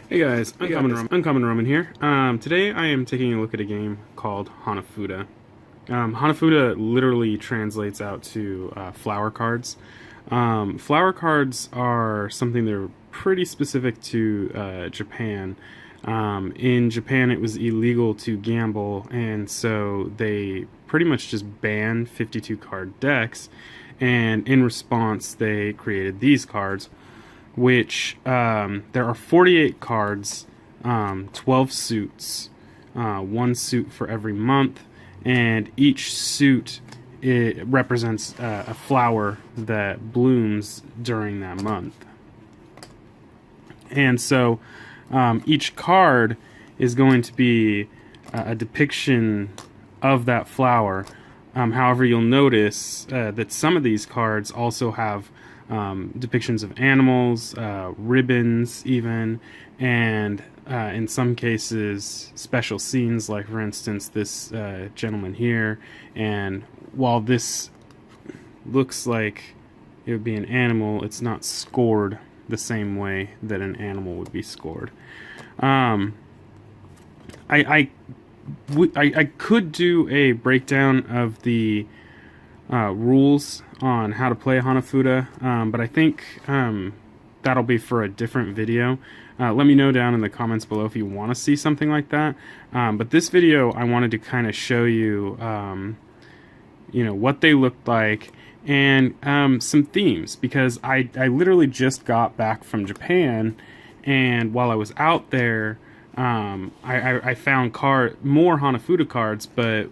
Hey guys, Uncommon Roman here. Today I am taking a look at a game called Hanafuda. Hanafuda literally translates out to flower cards. Flower cards are something that are pretty specific to Japan. In Japan, it was illegal to gamble, and so they pretty much just banned 52 card decks. And in response, they created these cards, which there are 48 cards, 12 suits, one suit for every month, and each suit it represents a flower that blooms during that month. And so each card is going to be a depiction of that flower. However, you'll notice that some of these cards also have depictions of animals, ribbons even, and in some cases special scenes, like for instance this gentleman here. And while this looks like it would be an animal, it's not scored the same way that an animal would be scored. I could do a breakdown of the rules on how to play Hanafuda, but I think that'll be for a different video. Let me know down in the comments below if you want to see something like that. But this video, I wanted to kind of show you, what they looked like and some themes, because I literally just got back from Japan, and while I was out there, I found more Hanafuda cards, but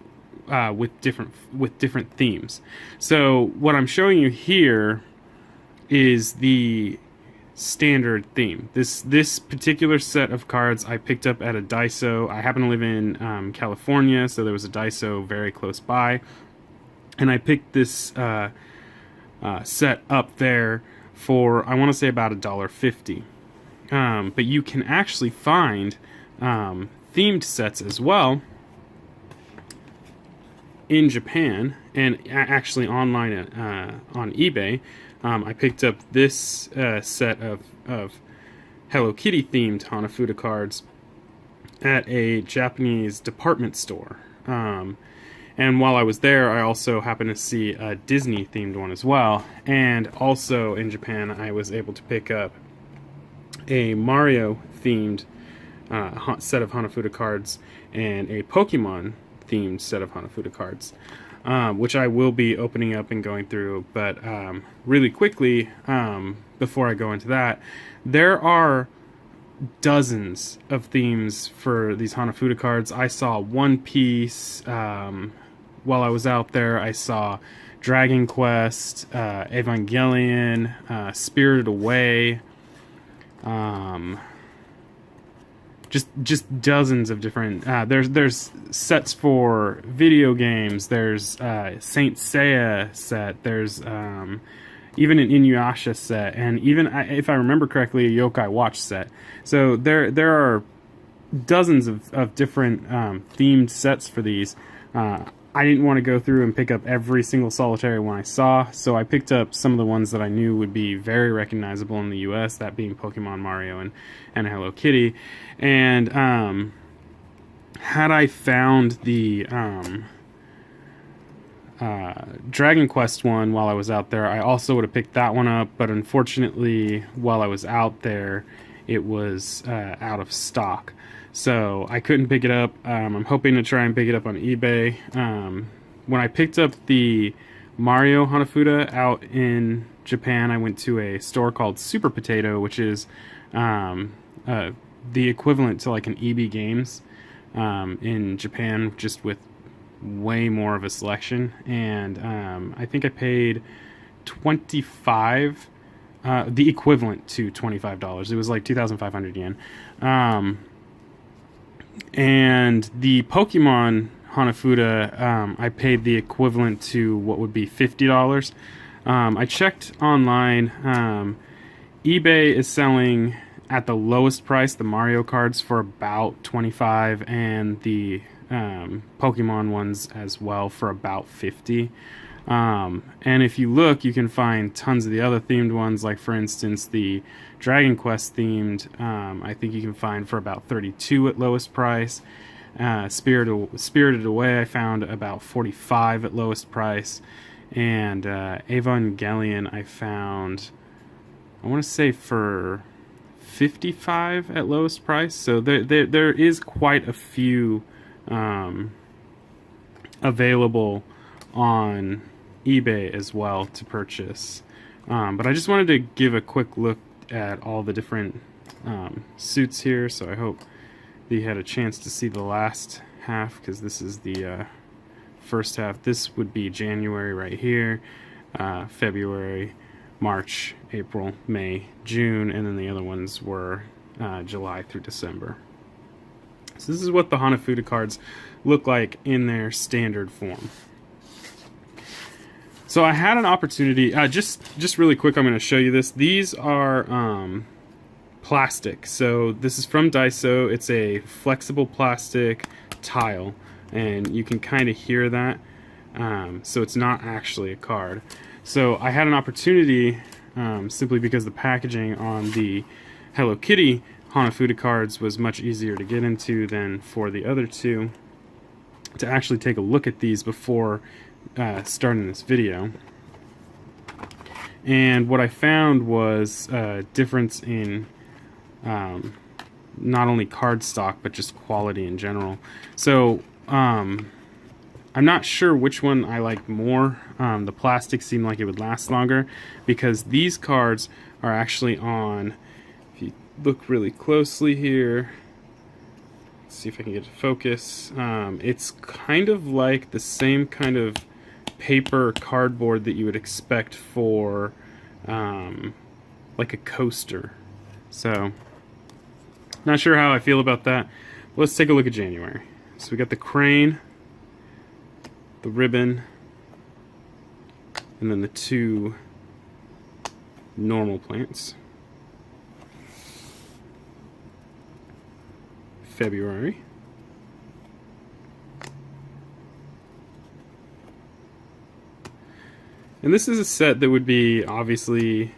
with different themes. So what I'm showing you here is the standard theme. This particular set of cards I picked up at a Daiso. I happen to live in California, so there was a Daiso very close by, and I picked this set up there for, I want to say, about $1.50. But you can actually find themed sets as well in Japan, and actually online on eBay. I picked up this set of Hello Kitty themed Hanafuda cards at a Japanese department store. And while I was there, I also happened to see a Disney themed one as well. And also in Japan, I was able to pick up a Mario themed set of Hanafuda cards and a Pokemon themed set of Hanafuda cards, which I will be opening up and going through. But really quickly, before I go into that, there are dozens of themes for these Hanafuda cards. I saw One Piece while I was out there. I saw Dragon Quest, Evangelion, Spirited Away, just dozens of different. There's sets for video games. There's Saint Seiya set. There's even an Inuyasha set, and even, if I remember correctly, a Yokai Watch set. So there are dozens of different themed sets for these. I didn't want to go through and pick up every single solitary one I saw, so I picked up some of the ones that I knew would be very recognizable in the US, that being Pokemon, Mario, and Hello Kitty. And had I found the Dragon Quest one while I was out there, I also would have picked that one up, but unfortunately, while I was out there, it was out of stock. So I couldn't pick it up. I'm hoping to try and pick it up on eBay. When I picked up the Mario Hanafuda out in Japan, I went to a store called Super Potato, which is the equivalent to like an EB Games in Japan, just with way more of a selection. And I think I paid $25, the equivalent to $25. It was like 2,500 yen. And the Pokemon Hanafuda, I paid the equivalent to what would be $50. I checked online. eBay is selling at the lowest price the Mario cards for about $25, and the Pokemon ones as well for about $50. And if you look, you can find tons of the other themed ones, like for instance the Dragon Quest themed. I think you can find for about 32 at lowest price. Spirited Away I found about 45 at lowest price, and Evangelion I found, I want to say, for 55 at lowest price. So there is quite a few available on eBay as well to purchase. But I just wanted to give a quick look at all the different suits here, so I hope that you had a chance to see the last half, because this is the first half. This would be January right here, February, March, April, May, June, and then the other ones were July through December. So this is what the Hanafuda cards look like in their standard form. So I had an opportunity, just really quick, I'm going to show you this. These are plastic. So this is from Daiso. It's a flexible plastic tile, and you can kind of hear that. So it's not actually a card. So I had an opportunity, simply because the packaging on the Hello Kitty Hanafuda cards was much easier to get into than for the other two, to actually take a look at these before starting this video. And what I found was a difference in not only card stock, but just quality in general. So I'm not sure which one I like more. The plastic seemed like it would last longer, because these cards are actually on, if you look really closely here, let's see if I can get to focus, it's kind of like the same kind of paper cardboard that you would expect for like a coaster. So not sure how I feel about that. Let's take a look at January. So we got the crane, the ribbon, and then the two normal plants. February. And this is a set that would be obviously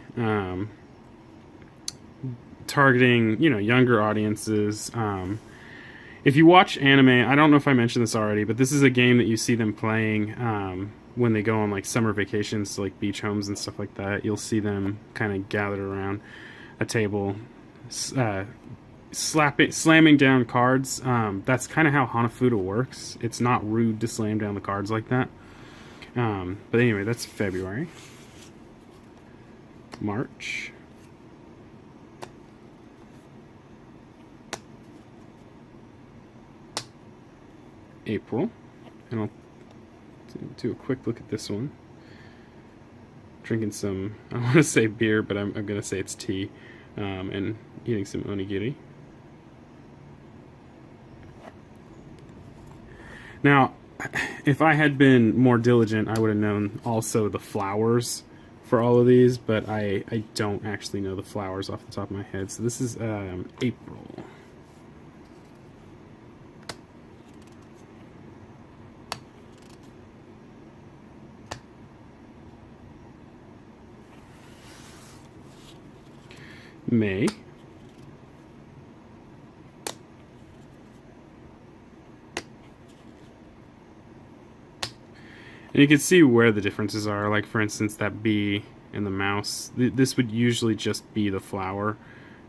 targeting, younger audiences. If you watch anime, I don't know if I mentioned this already, but this is a game that you see them playing when they go on like summer vacations to like beach homes and stuff like that. You'll see them kind of gathered around a table, slamming down cards. That's kind of how Hanafuda works. It's not rude to slam down the cards like that. But anyway, that's February. March. April. And I'll do a quick look at this one. Drinking some, I want to say beer, but I'm going to say it's tea. And eating some onigiri. Now, if I had been more diligent, I would have known also the flowers for all of these, but I don't actually know the flowers off the top of my head. So this is April. May. And you can see where the differences are. Like, for instance, that bee and the mouse. This would usually just be the flower,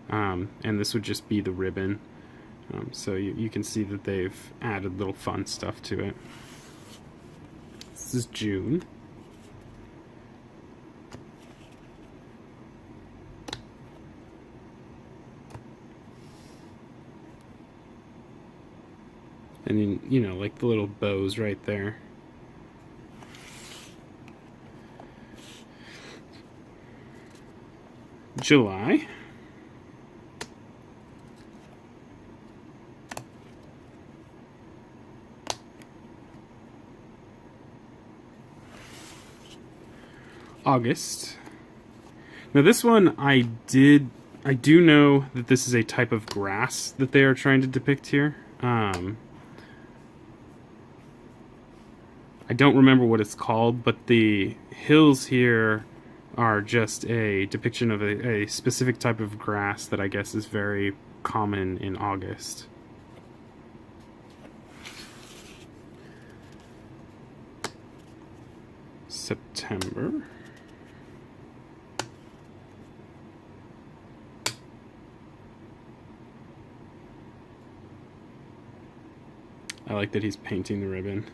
and this would just be the ribbon. So you can see that they've added little fun stuff to it. This is June. And then, like the little bows right there. July. August. Now this one I do know that this is a type of grass that they are trying to depict here. I I don't remember what it's called, but the hills here are just a depiction of a specific type of grass that I guess is very common in August. September. I like that he's painting the ribbon.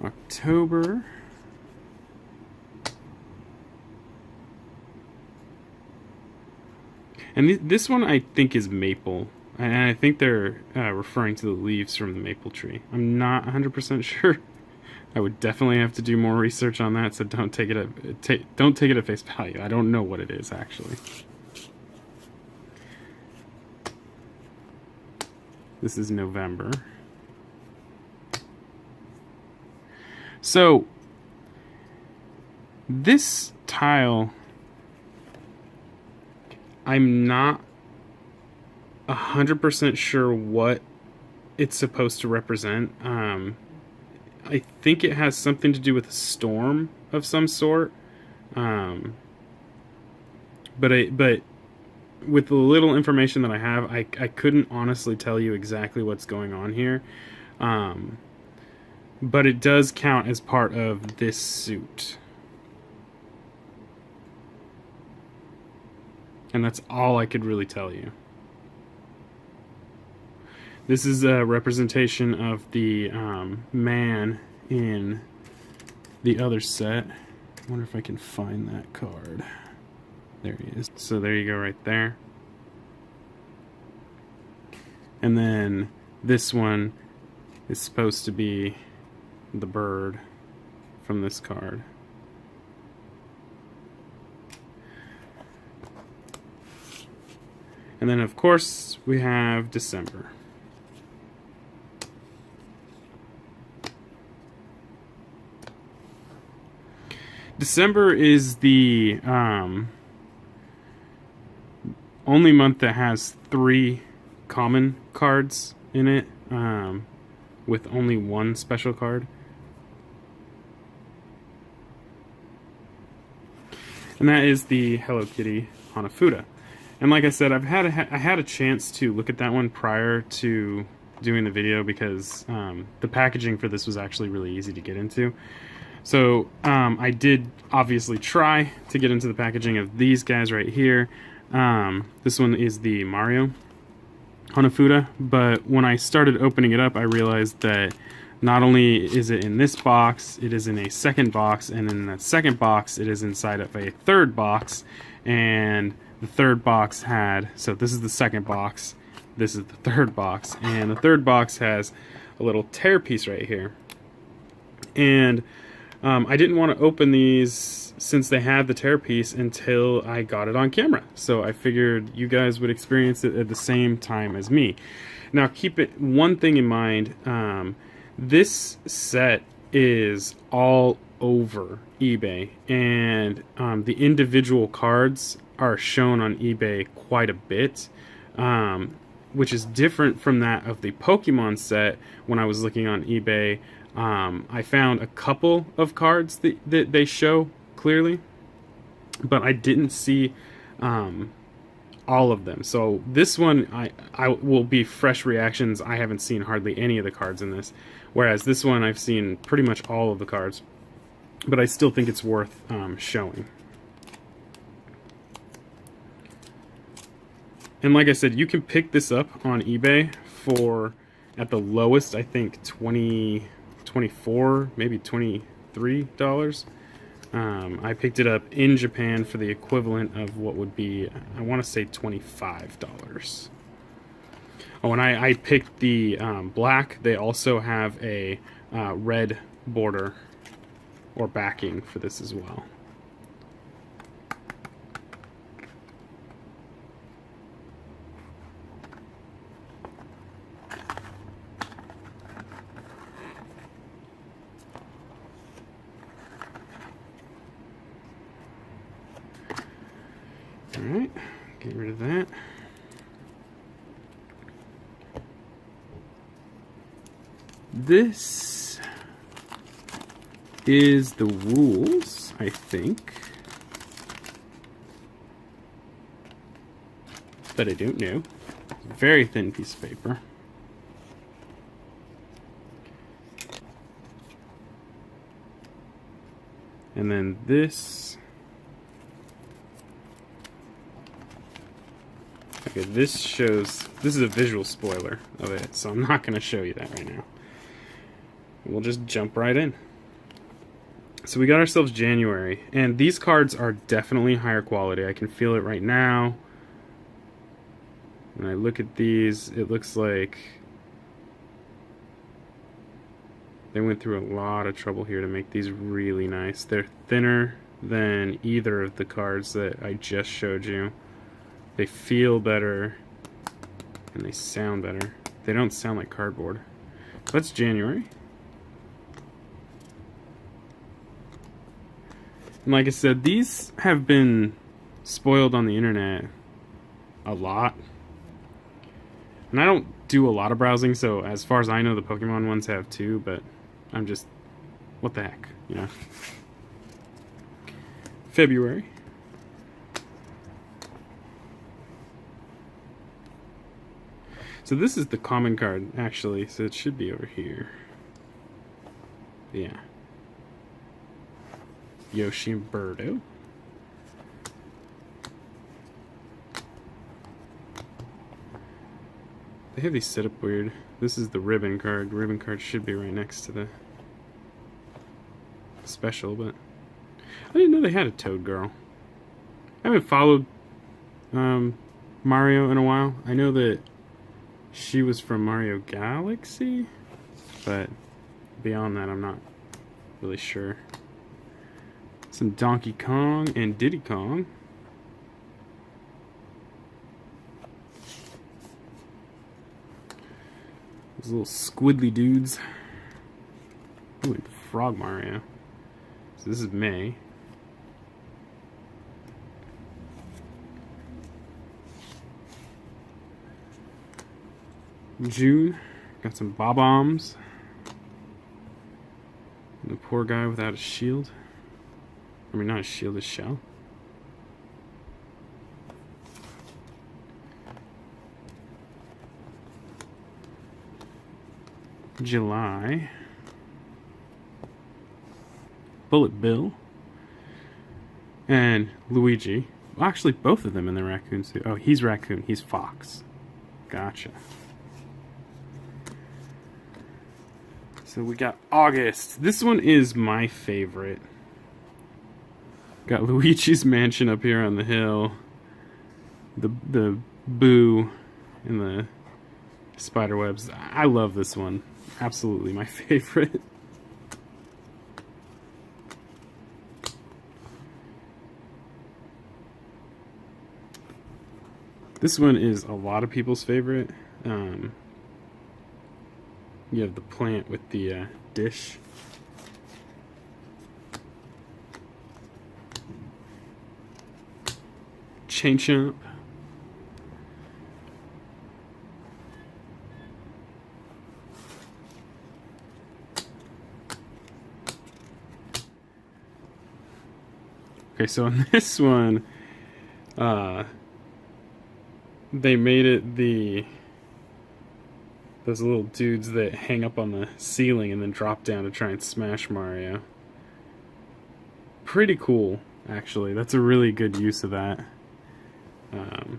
October. And this one I think is maple. And I think they're referring to the leaves from the maple tree. I'm not 100% sure. I would definitely have to do more research on that, so don't take it at face value. I don't know what it is actually. This is November. So this tile, I'm not 100% sure what it's supposed to represent. I think it has something to do with a storm of some sort. But with the little information that I have, I couldn't honestly tell you exactly what's going on here. But it does count as part of this suit. And that's all I could really tell you. This is a representation of the man in the other set. I wonder if I can find that card. There he is. So there you go right there. And then this one is supposed to be the bird from this card. And then of course we have December. December is the only month that has 3 common cards in it, with only 1 special card. And that is the Hello Kitty Hanafuda. And like I said, I had a chance to look at that one prior to doing the video because the packaging for this was actually really easy to get into. So I did obviously try to get into the packaging of these guys right here. This one is the Mario Hanafuda, but when I started opening it up, I realized that not only is it in this box, it is in a second box, and in that second box, it is inside of a third box, and the third box had, so this is the second box, this is the third box, and the third box has a little tear piece right here. And I didn't want to open these since they had the tear piece until I got it on camera. So I figured you guys would experience it at the same time as me. Now keep it one thing in mind, this set is all over eBay, and the individual cards are shown on eBay quite a bit, which is different from that of the Pokemon set. When I was looking on eBay, I found a couple of cards that they show clearly, but I didn't see all of them. So this one I will be fresh reactions. I haven't seen hardly any of the cards in this, whereas this one I've seen pretty much all of the cards, but I still think it's worth showing. And like I said, you can pick this up on eBay for, at the lowest, I think $24, maybe $23. I picked it up in Japan for the equivalent of what would be, I want to say $25. Oh, and I picked the black. They also have a red border or backing for this as well. Alright, get rid of that. This is the rules, I think. But I don't know. Very thin piece of paper. And then this. Okay, this shows. This is a visual spoiler of it, so I'm not going to show you that right now. We'll just jump right in. So we got ourselves January, and these cards are definitely higher quality. I can feel it right now. When I look at these, it looks like they went through a lot of trouble here to make these really nice. They're thinner than either of the cards that I just showed you. They feel better, and they sound better. They don't sound like cardboard. So that's January. And like I said, these have been spoiled on the internet a lot. And I don't do a lot of browsing, so as far as I know, the Pokemon ones have too, but I'm just, what the heck, you know? February. So this is the common card, actually, so it should be over here. Yeah. Yoshi and Birdo. They have these set up weird. This is the ribbon card. The ribbon card should be right next to the special, but I didn't know they had a Toad Girl. I haven't followed Mario in a while. I know that she was from Mario Galaxy, but beyond that, I'm not really sure. Some Donkey Kong and Diddy Kong. Those little squiddly dudes. Ooh, Frog Mario. So this is May. June. Got some Bob-ombs. The poor guy without a shield. I mean, not a shield, a shell. July. Bullet Bill. And Luigi. Well, actually, both of them in the raccoon suit. Oh, he's raccoon. He's fox. Gotcha. So we got August. This one is my favorite. Got Luigi's mansion up here on the hill. The Boo and the spider webs. I love this one. Absolutely my favorite. This one is a lot of people's favorite. You have the plant with the dish. Chain Chomp. Okay, so in this one, they made it those little dudes that hang up on the ceiling and then drop down to try and smash Mario. Pretty cool, actually. That's a really good use of that. And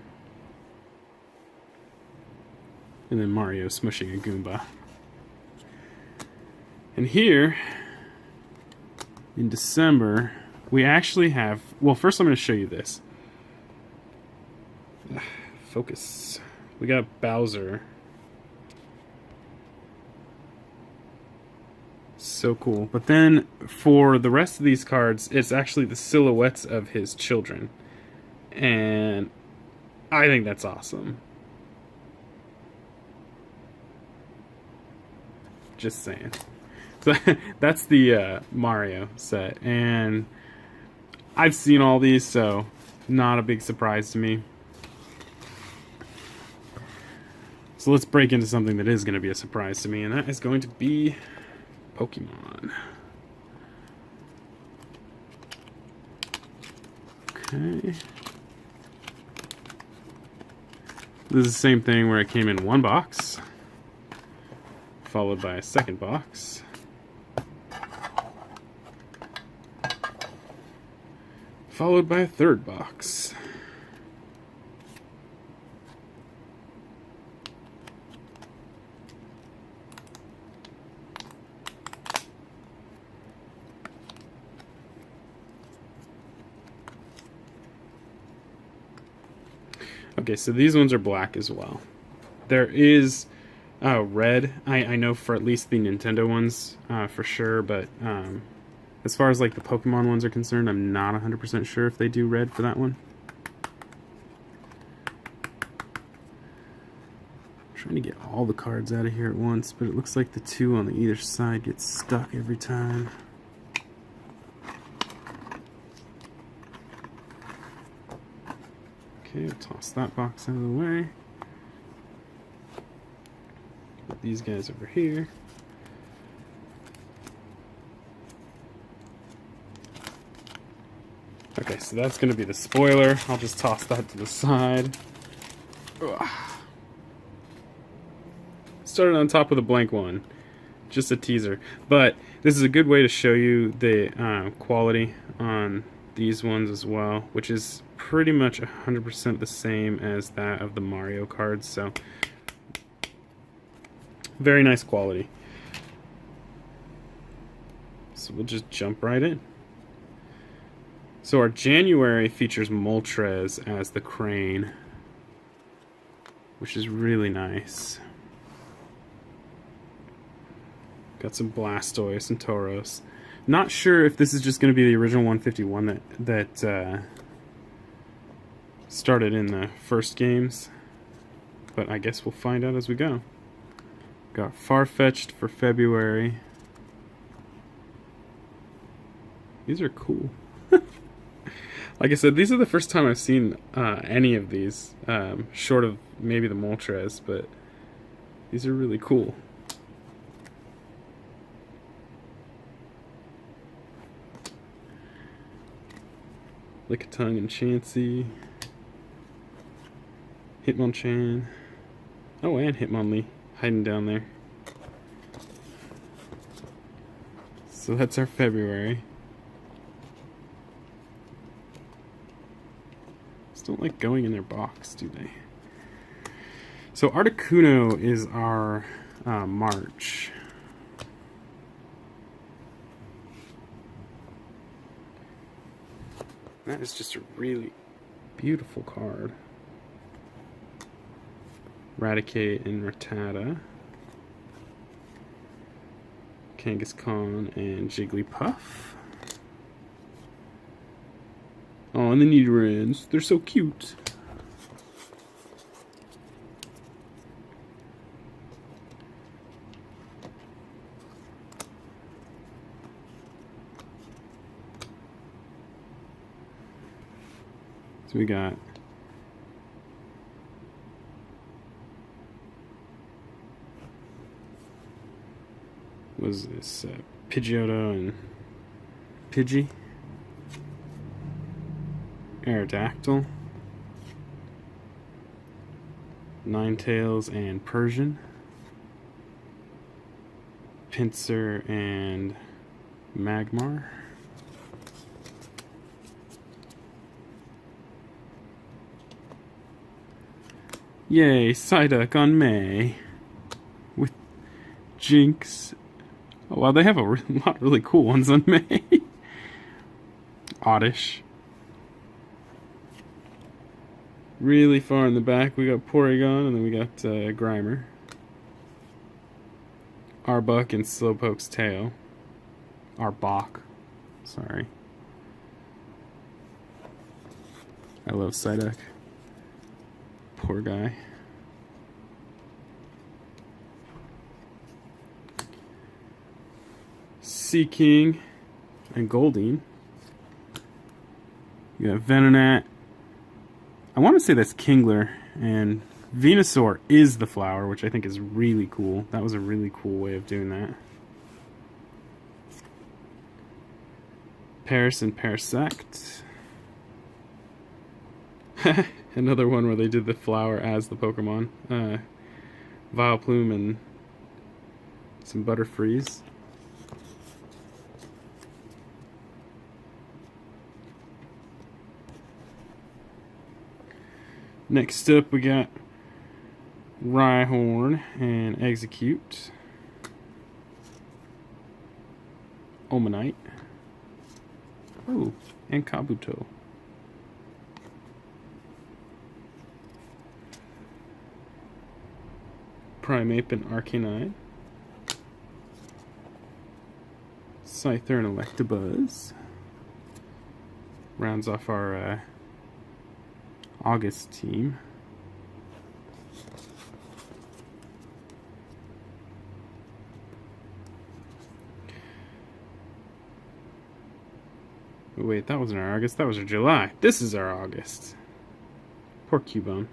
then Mario smushing a Goomba. And here, in December, we actually have... Well, first I'm going to show you this. Focus. We got Bowser. So cool. But then, for the rest of these cards, it's actually the silhouettes of his children. And I think that's awesome. Just saying. So that's the Mario set. And I've seen all these, so not a big surprise to me. So let's break into something that is going to be a surprise to me, and that is going to be Pokemon. Okay. This is the same thing where it came in one box, followed by a second box, followed by a third box. Okay, so these ones are black as well. There is red. I know for at least the Nintendo ones for sure, but as far as like the Pokemon ones are concerned, I'm not 100% sure if they do red for that one. I'm trying to get all the cards out of here at once, but it looks like the two on the either side get stuck every time. Okay, I'll toss that box out of the way. Put these guys over here. Okay, so that's going to be the spoiler. I'll just toss that to the side. Ugh. Started on top with a blank one. Just a teaser. But this is a good way to show you the quality on these ones as well, which is pretty much 100% the same as that of the Mario cards, so very nice quality. So we'll just jump right in. So our January features Moltres as the crane, which is really nice. Got some Blastoise and Tauros. Not sure if this is just going to be the original 151 that started in the first games, but I guess we'll find out as we go. Got Farfetch'd for February. These are cool. Like I said, these are the first time I've seen any of these, short of maybe the Moltres, but these are really cool. Lickitung and Chansey. Hitmonchan. Oh, and Hitmonlee hiding down there. So that's our February. Just don't like going in their box, do they? So Articuno is our March. That is just a really beautiful card. Raticate and Rattata. Kangaskhan and Jigglypuff. Oh, and the Nidorans. They're so cute. So we got what is this? Pidgeotto and Pidgey. Aerodactyl. Ninetales and Persian. Pinsir and Magmar. Yay, Psyduck on May. With Jinx. Oh, wow, they have a lot of really cool ones on May. Oddish. Really far in the back, we got Porygon, and then we got Grimer. Arbok and Slowpoke's tail. Arbok. Sorry. I love Psyduck. Poor guy. Seaking and Goldeen. You got Venonat. I want to say that's Kingler and Venusaur is the flower, which I think is really cool. That was a really cool way of doing that. Paris and Parasect. Another one where they did the flower as the Pokemon. Vileplume and some Butterfrees. Next up we got Rhyhorn and Execute. Omanite. Oh, and Kabuto. Primeape and Arcanine. Scyther and Electabuzz. Rounds off our August team. Oh, wait, that wasn't our August, that was our July. This is our August. Poor Cubone.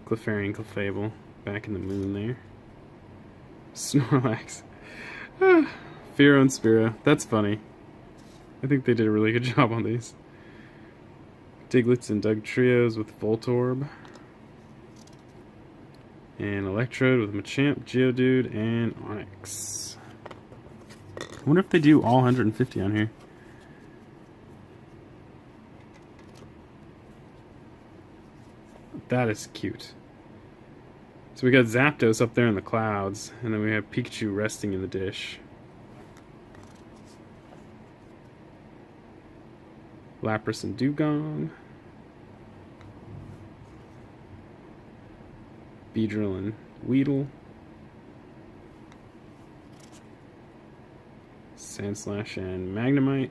Clefairy and Clefable. Back in the moon there. Snorlax. Fearow and Spearow. That's funny. I think they did a really good job on these. Diglets and Dugtrios with Voltorb. And Electrode with Machamp, Geodude, and Onix. I wonder if they do all 150 on here. That is cute. So we got Zapdos up there in the clouds, and then we have Pikachu resting in the dish. Lapras and Dugong. Beedrill and Weedle. Sandslash and Magnemite.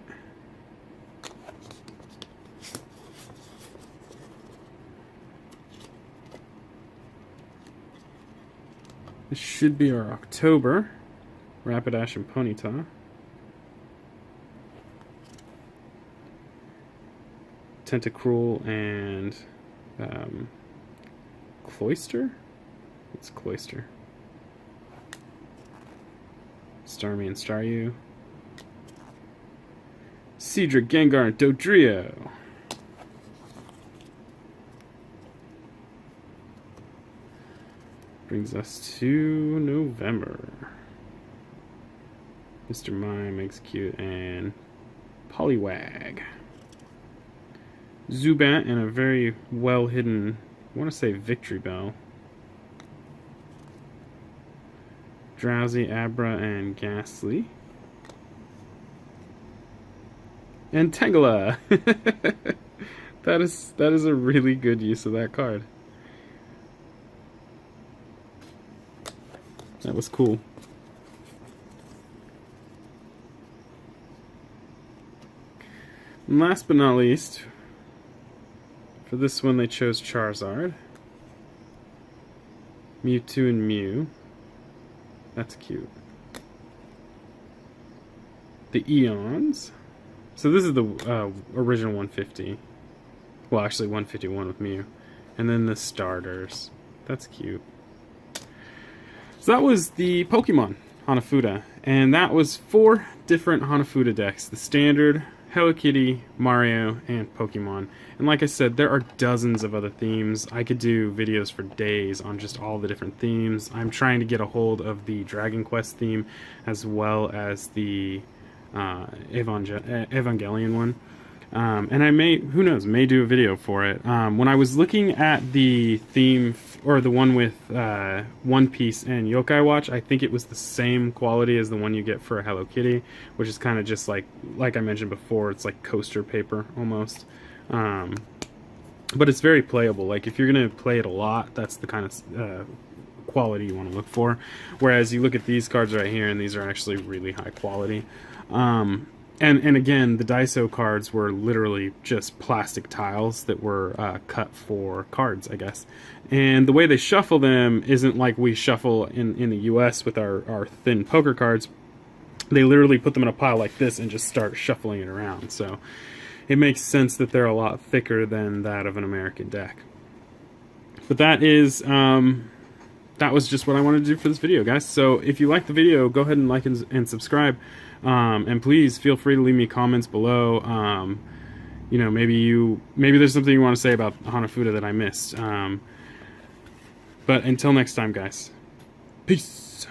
This should be our October. Rapidash and Ponyta. Tentacruel and Cloyster? It's Cloyster. Starmie and Staryu. Cedric, Gengar, and Dodrio. Brings us to November. Mr. Mime, Execute, and Poliwag. Zubat and a very well hidden, I want to say Victory Bell. Drowsy, Abra, and Ghastly. And Tangela! that is a really good use of that card. That was cool. And last but not least, for this one they chose Charizard. Mewtwo and Mew. That's cute. The Eons. So this is the original 150. Well, actually 151 with Mew. And then the starters. That's cute. So that was the Pokemon Hanafuda. And that was 4 different Hanafuda decks. The standard, Hello Kitty, Mario, and Pokemon. And like I said, there are dozens of other themes. I could do videos for days on just all the different themes. I'm trying to get a hold of the Dragon Quest theme as well as the Evangelion one. And I may, who knows, may do a video for it. When I was looking at the theme, or the one with One Piece and Yokai Watch, I think it was the same quality as the one you get for Hello Kitty, which is kind of just like I mentioned before, it's like coaster paper almost. But it's very playable. Like if you're going to play it a lot, that's the kind of quality you want to look for. Whereas you look at these cards right here, and these are actually really high quality. And again, the Daiso cards were literally just plastic tiles that were cut for cards, I guess. And the way they shuffle them isn't like we shuffle in the US with our thin poker cards. They literally put them in a pile like this and just start shuffling it around. So it makes sense that they're a lot thicker than that of an American deck. But that is that was just what I wanted to do for this video, guys. So if you like the video, go ahead and like and subscribe, and please feel free to leave me comments below. You know, maybe there's something you want to say about Hanafuda that I missed. But until next time, guys, peace.